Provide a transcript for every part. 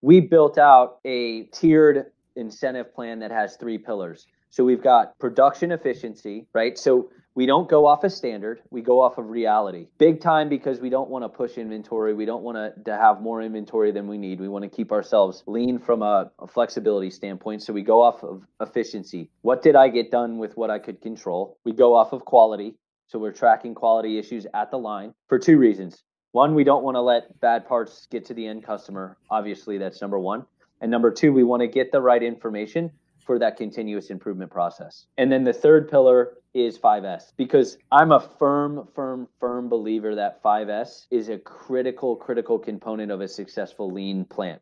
we built out a tiered incentive plan that has 3 pillars. So we've got production efficiency, right? So we don't go off a standard, we go off of reality. Big time, because we don't want to push inventory. We don't want to have more inventory than we need. We want to keep ourselves lean from a flexibility standpoint. So we go off of efficiency. What did I get done with what I could control? We go off of quality. So we're tracking quality issues at the line for 2 reasons. One, we don't want to let bad parts get to the end customer. Obviously, that's number one. And number 2, we want to get the right information for that continuous improvement process. And then the third pillar is 5S, because I'm a firm believer that 5S is a critical component of a successful lean plant.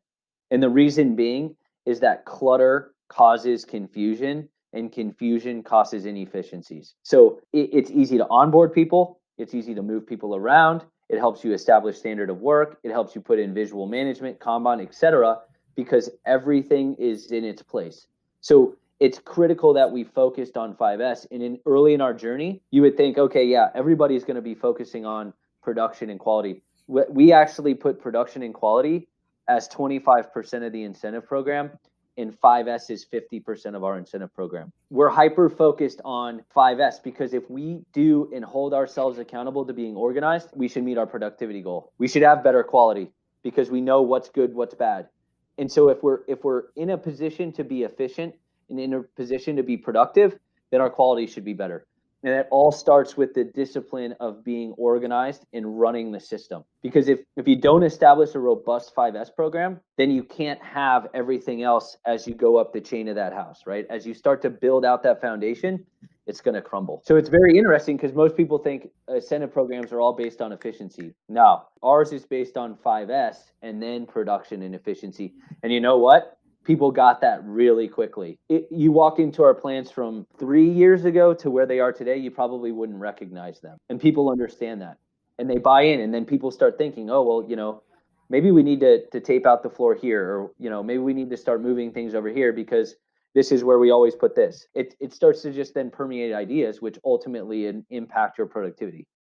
And the reason being is that clutter causes confusion, and confusion causes inefficiencies. So it's easy to onboard people. It's easy to move people around. It helps you establish standard of work. It helps you put in visual management, Kanban, etc., because everything is in its place. So it's critical that we focused on 5S. And early in our journey, you would think, okay, yeah, everybody's going to be focusing on production and quality. We actually put production and quality as 25% of the incentive program, and 5S is 50% of our incentive program. We're hyper focused on 5S because if we do and hold ourselves accountable to being organized, we should meet our productivity goal. We should have better quality because we know what's good, what's bad. And so if we're in a position to be efficient and in a position to be productive, then our quality should be better. And it all starts with the discipline of being organized and running the system. Because if you don't establish a robust 5S program, then you can't have everything else as you go up the chain of that house, right? As you start to build out that foundation, it's going to crumble. So it's very interesting because most people think incentive programs are all based on efficiency. No, ours is based on 5S and then production and efficiency. And you know what? People got that really quickly. You walk into our plants from 3 years ago to where they are today, you probably wouldn't recognize them. And people understand that. And they buy in. And then people start thinking, oh, well, maybe we need to tape out the floor here. Or, maybe we need to start moving things over here because this is where we always put this. It starts to just then permeate ideas, which ultimately impact your productivity.